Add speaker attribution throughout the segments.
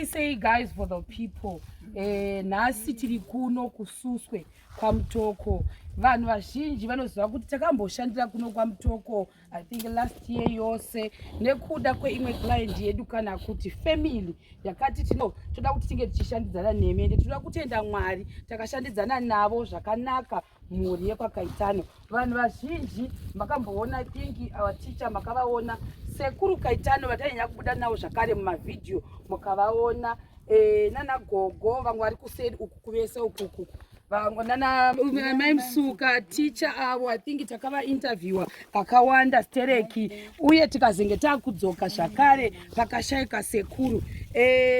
Speaker 1: say guys for the people, nhasi tiri kuno kususwe kwaMutoko. Vanhu vazhinji vanoziva kuti takamboshandira kuno kwaMutoko I think last year yose nekuda kweimwe client yedu kana kuti family yakati toda kuti tinge tichishandidzana nemi ende toda kutenda Mwari takashandidzana navo zvakanaka mhuri yekwaKaitano. Vanhu vazhinji makamboona I think our teacher makavaona sekuru Kaitano vatanyanya kubuda navo zvakare mumavidhiyo mukavaona nana gogo vamwe vari kuseri uku kuvese ukuku vamwe nana mai Musuka teacher avo I think takava interviewa vakawanda stereki uye tikazenge takudzoka zvakare pakashayika sekuru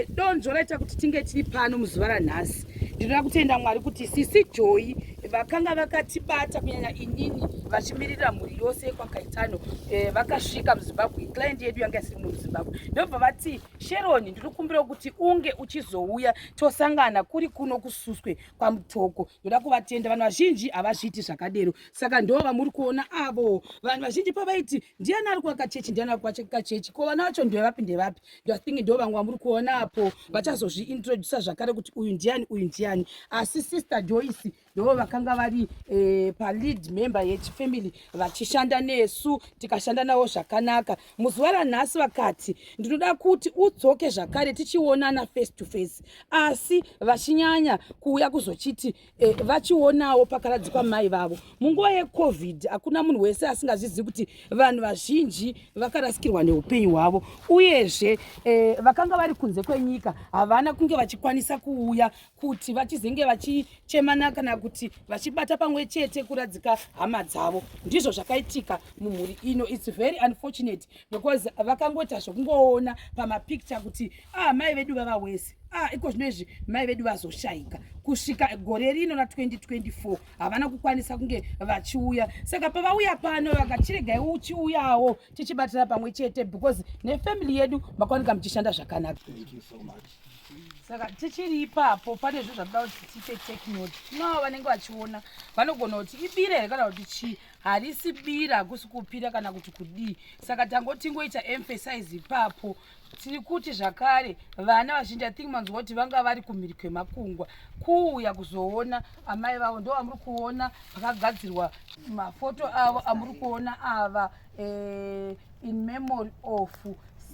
Speaker 1: donzvo raita kuti tinge tiri pano muzuva ranhasi. Ndinoda kutenda Mwari kuti sisi Joy vakanga vakatibata kunyanya inini vachimirira mhuri yose kwaKaitano vakasvika muZimbabwe. Client yedu yanga isiri muZimbabwe ndobva vati Sharon ndiri kukumbira kuti unge uchizouya tosangana kuri kuno kususwe kwaMutoko. Ndoda kuvatenda vanhu vazhinji havazviiti zvakadero saka ndo vamuri kuona avo vanhu vazhinji pavaiti ndiani ari kuwakachechi ndiani ari kuwakachechi ko vana vacho ndevapi ndevapi ndo I think ndo vamwe vamuri kuona apo vachazozviintrodusa zvakare kuti uyu ndiani uyu ndiani asi sister Joyce ndo vakanga vari palead member yechifamily vachishanda nesu tikashanda navo zvakanaka. Muzuva ranhasi vakati ndinoda kuti udzoke zvakare tichionana face to face asi vachinyanya kuuya kuzochiti vachionawo pakaradzikwa mai vavo. Munguva yeCovid hakuna munhu wese asingazvizivi kuti vanhu vazhinji vakarasikirwa neupenyu hwavo uyezve vakanga vari kunze kwenyika havana kunge vachikwanisa kuuya kuti vachizenge vachichemana kana kuti vachibata pamwe chete kuradzika hama dzavo. Ndizvo zvakaitika mumhuri ino. It's very unfortunate because vakangota zvokungoona pamapicture kuti mai vedu vava wese iko zvinezvi mai vedu vazoshayika kusvika gore rino na2024 havana kukwanisa kunge vachiuya saka pavauya pano vakachiregai uchiuyawo tichibatira pamwe chete because nefamily yedu makaoneka muchishanda zvakanaka.
Speaker 2: Thank you so much.
Speaker 1: Saka tichiri ipapo pane zvinhu zvatoda kuti tiite take note. Tinavo vanenge vachiona vanogona kuti ibira here kana kuti chii harisi bira hakusi kupira kana kuti kudii saka tangotingoita emphasize ipapo tiri kuti zvakare vana vazhinji I think manzwa kuti vanga vari kumhiri kwemakungwa kuuya kuzoona amai vavo ndo vamuri kuona pakagadzirwa mafoto avo amuri kuona ava in memory of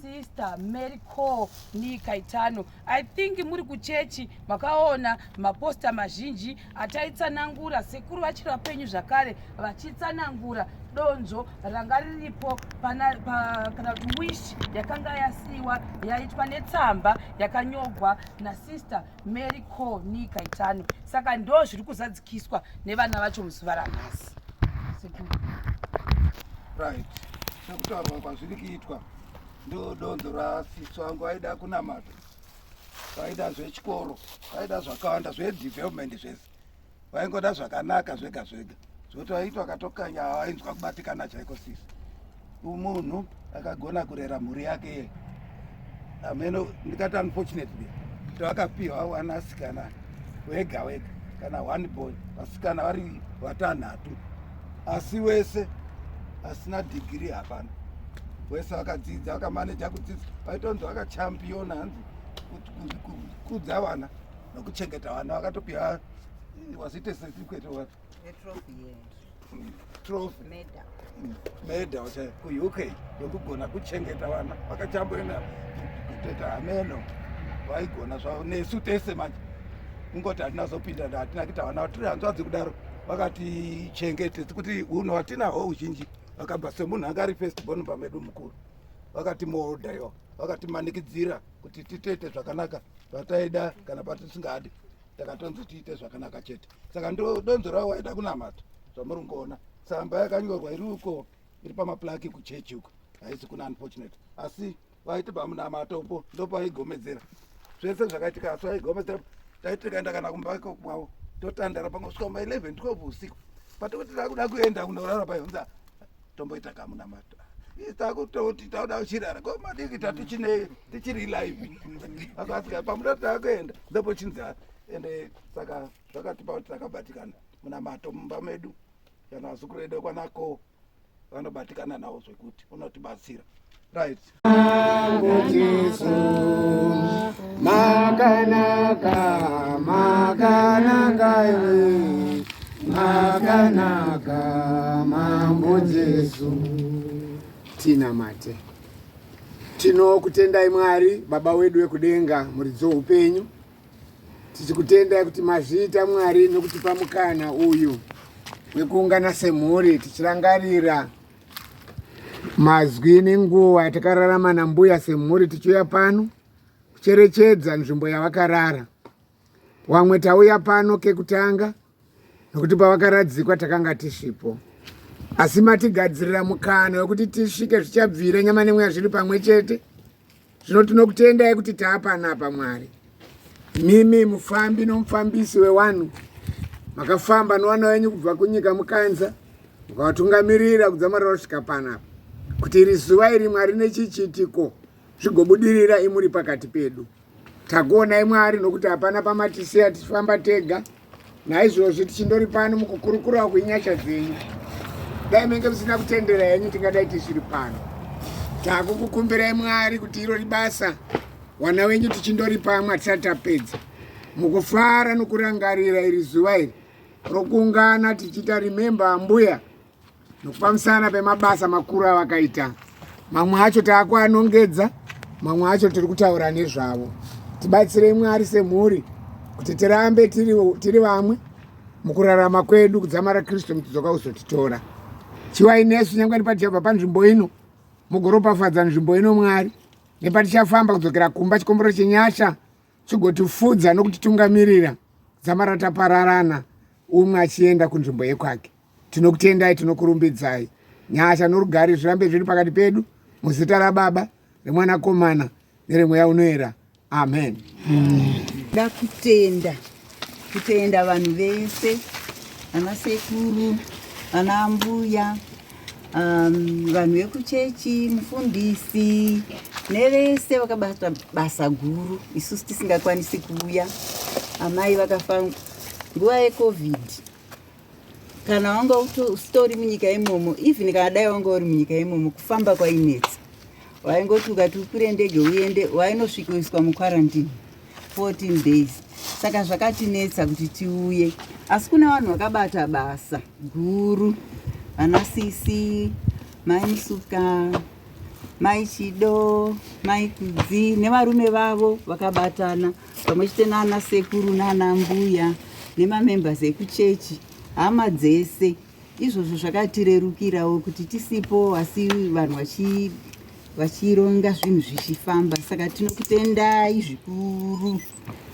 Speaker 1: Sister Mary Cole ni Kaitano. I think muri kuchechi makaona maposta mazhinji ataitsanangura sekuru vachiri vapenyu zvakare vachitsanangura donzvo ranga riripo kana kuti wish yakanga yasiwa yaitwa netsamba yakanyogwa naSister Mary Cole ni Kaitano. Saka ndo zviri kuzadzikiswa nevana vacho muzuva ranhasi.
Speaker 2: Right. Sekutaurwa kwazviri kuitwa ndo donzo rasisi wangu aida kunamata vaida zvechikoro vaida zvakawanda zvedevelopment zvese vaingoda zvakanaka zvega zvega zvoti vaitwa katokanya vainzwa kubatikana chaiko sisi umunhu akagona kurera mhuri yake ameno ndikati unfortunately tavakapiwa wanasikana wega wega kana one boy vasikana vari vatanhatu asi wese asina digiri hapana wese vakadzidza vakamaneja kudzidza vaitonzi vakachampiona hanzi kudza vana nokuchengeta vana vakatopiwa wasite certificate what trophy medal kuUK yokugona kuchengeta vana vakachamboenda kutoita ameno vaigona zvavo nesu tese manje kungoti hatinazopinda hatina kuita vana tiri hanzvadzi kudaro vakati chengete kuti unhu hatinahwo uzhinji vakabva semunhu anga ari first born pamedu mukuru vakati moodha iwo vakatimanikidzira kuti titoite zvakanaka zvataida kana patisingadi takatonzi tiite zvakanaka chete saka ndo donzo ravo vaida kunamata zvamuri kungoona tsamba yakanyorwa iri uko iri pamaplaki kuchechi uko haisi kuna unfortunate asi vaiti pamunamatopo ndopaigomedzera zvese zvakaitika asi vaigomedzera taiti tikaenda kana kumba kwavo totandara pangosvika kuma 11 12 usiku patikuti takuda kuenda kunorara paihunza tomboita kamunamata takutoti tauda kuchirara komadiki tichiri live akasika pamuda takuenda ndopochinza ende saka zvakatipa kuti takabatikana munamato mumba medu kana vazukuru edu kwanako vanobatikana nawo zvekuti unotibatsira. Right.
Speaker 3: Jesu makanaka iwe makanaka mambo Jesu. Tinamate. Tinokutendai Mwari Baba wedu wekudenga muridzi weupenyu. Tichikutendai kuti mazviita Mwari nokutipa mukana uyu wekuungana semhuri tichirangarira mazwi nenguva yatakararama nambuya semhuri tichiuya pano kucherechedza nzvimbo yavakarara. Wamwe tauya pano kekutanga nokuti pavakaradzikwa takanga tishipo, asi matigadzirira mukana wekuti tisvike zvichabvira nyama nemweya zviri pamwe chete. Zvino tinokutendai kuti taapanapa Mwari. Mimi mufambi nomufambisi wewanhu makafamba novana wenyu kubva kunyika mukanza mukavatungamirira kudzamarira kusvika panapa, kuti iri zuva iri Mwari nechichitiko zvigobudirira imuri pakati pedu. Takuonai Mwari nokuti hapana pamatisiya tichifamba tega. Naizvozvo tichindori pano mukukurukura kwenyasha dzenyu. Dai menge musina kutendera yenyu tingadai tichiri pano. Takukukumbirai Mwari kuti iro ribasa wana wenyu tichindori pamwe hatisati tapedza mukufara nokurangarira iri zuva iri rokuungana tichiita rimemba ambuya nokupamusana pemabasa makuru avakaita. Mamwe acho taakuanongedza, mamwe acho tiri kutaura nezvavo. Tibatsirei Mwari semhuri kuti tirambe tiri vamwe mukurarama kwedu kudzamara Kristu mutidzoka kuzotitora. Chiwai nesu nyangwe nepatichabva panzvimbo ino mugoropafadza nzvimbo ino Mwari, nepatichafamba kudzokera kumba chikombero chenyasha chigotifudza nokutitungamirira dzamara tapararana umwe achienda kunzvimbo yekwake. Tinokutendai, tinokurumbidzai. Nyasha norugare zvirambe zviri pakati pedu muzita raBaba, reMwanakomana neremweya unoera. Amen.
Speaker 4: Kutenda vanhu vese, ana sekuru, ana ambuya, vanhu vekuchechi, mufundisi nevese vakabata basa guru. Isusu tisingakwanisi kuuya, amai vakafa nguva yeCovid. Kana wanga usitori munyika imomo, even kana dai wanga uri munyika imomo, kufamba kwainetsa. Waingoti ukati ukwire ndege uende, wainosvikoiswa muquarantine 14 days. Saka zvakatinetsa kuti tiuye. Asi kuna vanhu vakabata basa guru, ana Sisi, Mai Musuka, Mai Chido, Mai Kudzi nevarume vavo vakabatana pamwe chete nana sekuru nana mbuya nemamembers ekuchechi, hama dzese. Izvozvo zvakatirerukirawo kuti tisipo asi vanhu vachironga zvinhu zvichifamba. Saka tinokutendai zvikuru.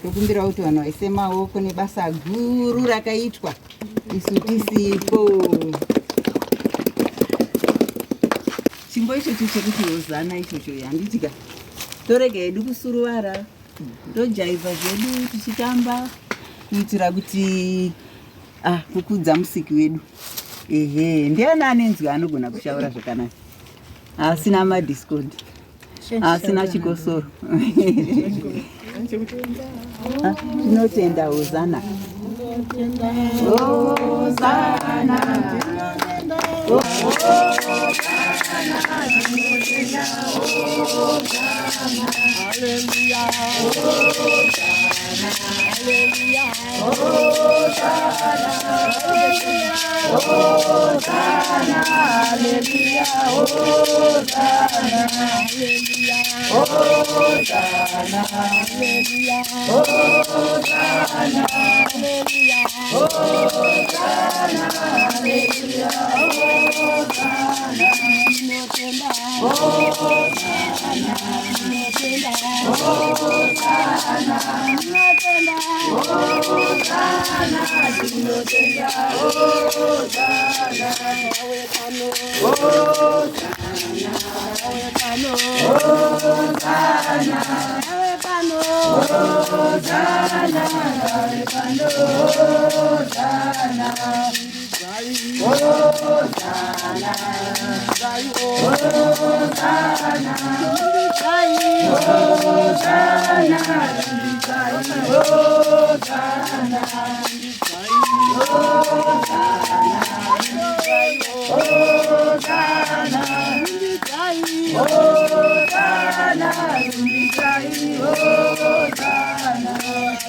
Speaker 4: Tokumbira kuti vanhu vaise maoko nebasa guru rakaitwa isu tisipo. Chimbo ichocho chekuti hozana ichocho yanditika torega hedu kusuruvara, tojaivha zvedu tichitamba kuitira kuti kukudza musiki wedu. Ndiani anenzwi anogona kushaura zvakanaka, asina madiscord, asina chikosoro. Tinotenda hozana. Hozana. Hozana.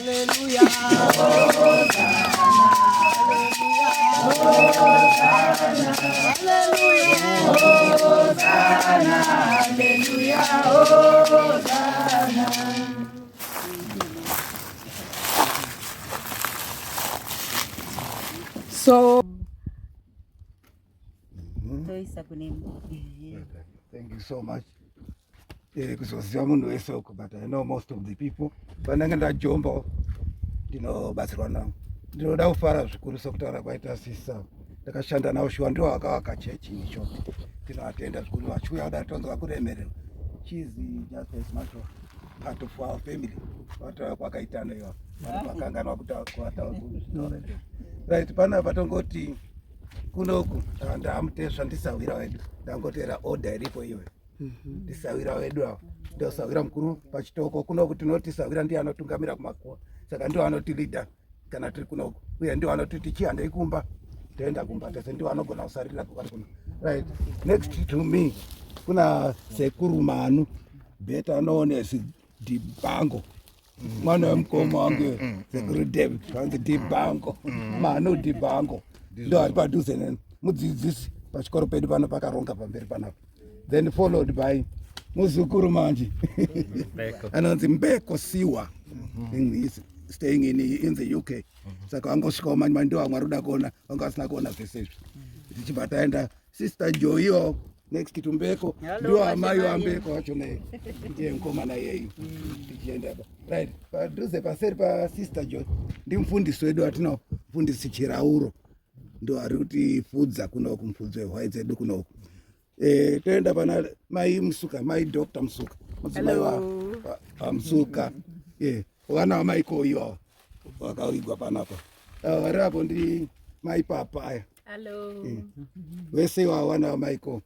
Speaker 1: So
Speaker 4: toisa kune
Speaker 2: Thank you so much. Kuzoziva munhu wese uko, but I know most of the people. Panenge ndajomba ndinobatsirwa navo. Ndinoda kufara zvikuru sokutaura kwaita sisa. Ndakashanda navo shuwa ndiwo vakavaka chechi in short. Tinoatenda zvikuru vachiuya kudai tonzwa kuremererwa. She is just as much of part of our family. Wataura kwakaitana iwa. Vakanganwa kutaura. Right, panapa tongoti kunoku ndamutezva ndisawira wedu ndangotera order iripo iwe ndisawira wedu avo ndosawira mukuru pachitoko kunoku tinoti sawira ndiye anotungamira kumakuwa saka ndiwo anotilida kana tiri kunoku uye ndiwo anoti tichihandei kumba toenda kumba tese ndiwo anogona kusarira vari kuno. Right, next to me kuna sekuru Manu Beta known as Dibango. Mwana wemukoma wangu sekuru David vanzi Dibango Manu Dibango ndo ari padhuze neni mudzidzisi pachikoro pedu pano pakaronga pamberi panapa, then followed by muzukuru manje anonzi Mbeko Siwa. He's staying in the UK. Saka angosvikawo manje ndo vamwe ari kuda kuona vanga vasina kuona zvese izvi tichibva taenda sister Joyo next to Mbeko ndo amai waMbeko wacho ndiye mukomana yeyu tichienda right padhuze paseri pasister Joy ndimufundisi wedu watinofundisi Chirauro ndo ari kutifudza kunoku mufudzi wehwai dzedu kunoku. Toenda pana mai Musuka, mai Dr. Musuka mudzimai waMusuka vana vamaiko iwawa vakaigwa panapa. Vari apo ndi mai Papaya vese ivava vana vamaiko,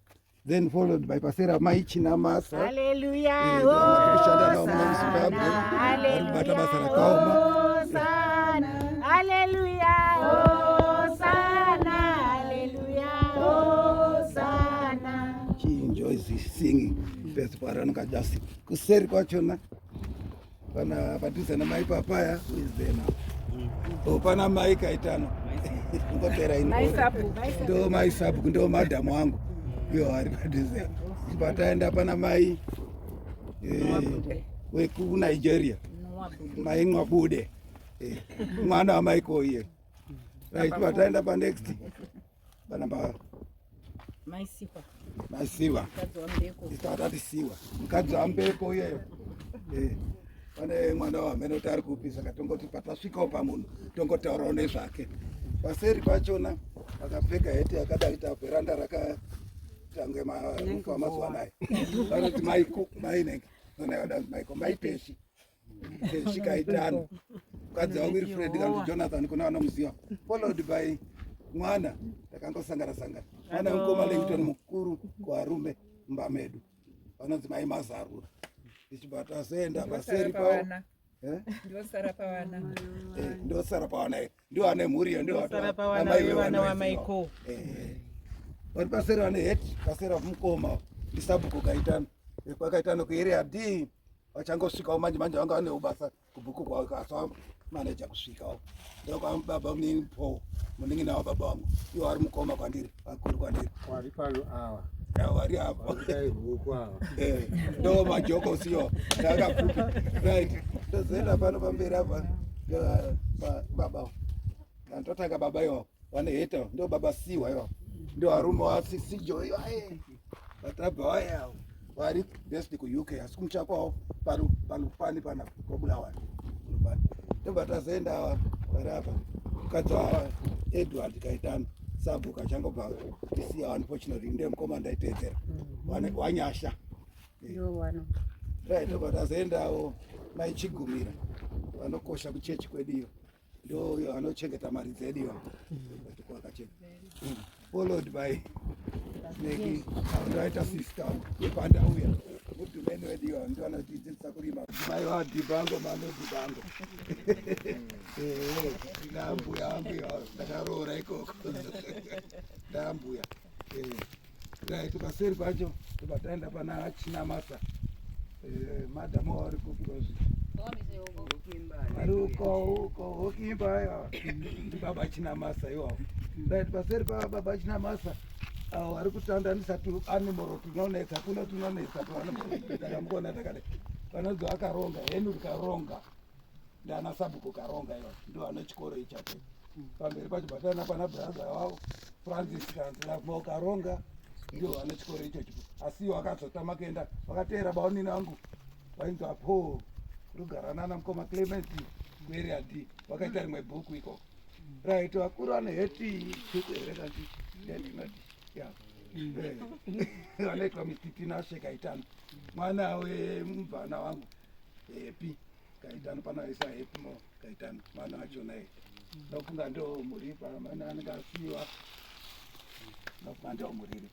Speaker 2: then followed by pasera mai Chinamasa.
Speaker 5: Hallelujah.
Speaker 2: Kushanda navo muna muZimbabwe vari kubata basa rakaoma. She enjoys singing best paranonga just kuseri kwachona pana padhuze namai Papaya who is there now. Pana mai Kaitano ngotera ndo mai Sabu ndo madhamu wangu iyo ari padhuze. Pataenda pana mai wekuNigeria mai Mwabude mwana wamaiko iye. Right, pataenda pa next pana Masiwa itatati Siwa mukadzi waMbeko iyeyo. Pane mwana wamene kuti ari kupi saka tongoti patasvikawo pamunhu tongotaurawo nezvake. Paseri pachona akapfeka heti yakadaita veranda rakatange marufu amazuva anaya vanoti mai Peshi Kaitano mukadzi wangu Wilfred kanzi Jonathan kuna vanomuziva, followed by mwana takangosangana mwana wemukoma Lington mukuru kuvarume mumba medu vanonzi mai Mazarura. Tichibva tazoenda paseri pavo ndosara pavana ndiwo ane mhuriyo ndiwoamai wevana vari paseri vane heti paseri vamukoma ndiSabhuku Kaitano kwakaitano kuarea D vachangosvikawo manje vanga vane ubasa kubhuku kwavo kasava maneja kusvikawo ndokwababa munini Paul muning'ina wababa wangu iwo ari mukoma kwandiri vakuru kwandiri
Speaker 3: Wari pano awa
Speaker 2: vari apa
Speaker 3: huku awa
Speaker 2: ndo majokosiyo ndakapfupi. Right, tozoenda pano pamberi apa baba ndotanga baba iwavo vane heta ndo baba Siwa iwavo ndo varume vasisijo iwa vatabva vaya vari best kuUK asi kumuchakwavo palupani pana kobulawan tobva tazoenda vari apa mukadzi Edward Kaitano Sabhuku achangobva tisiya unfortunately ndiye mukoma ndaiteedzera wanyasha. Right, tobva tazoendawo mai Chigumira vanokosha kuchechi kwedu iyo ndo vanochengeta mari dzedu iyo kwakachena, followed by neki ndoaita sister yepandauya mudhumeni wedu iyo ndo vanotidzidzisa kurima mai waDibango Manu Dibango ndambuya wangu iyo ndakaroora ikoko ndambuya. Right, paseri pacho tobva taenda pana Chinamasa madhamu vari kupikozvi ari uko hokimba baba Chinamasa iwawo right paseri pababa Chinamasa avo vari kutandanisa tu animoro tunonetsa kuno tunonetsa takamukona takati vanonzi vakaronga Henry Karonga ndana Sabuko Karonga ivo ndo vane chikoro ichacho pamberi pachibatana pana brother wavo Francis Kanzlafmo Karonga ndio vane chikoro ichocho asi ivo vakazotama kuenda vakateera baonini vangu vainzi apo rugara nana mukoma Clement kuarea D vakaita rimwe bhuku iko right vakuru vane heti kukuereka ndinoti vanoitwa Mititina Kaitano mwana wemubvana wangu Happy Kaitano panaisa Happy Mo Kaitano mwana wachona nofunga ndo muri pamana anenge asiyiwa nofunga ndo muriri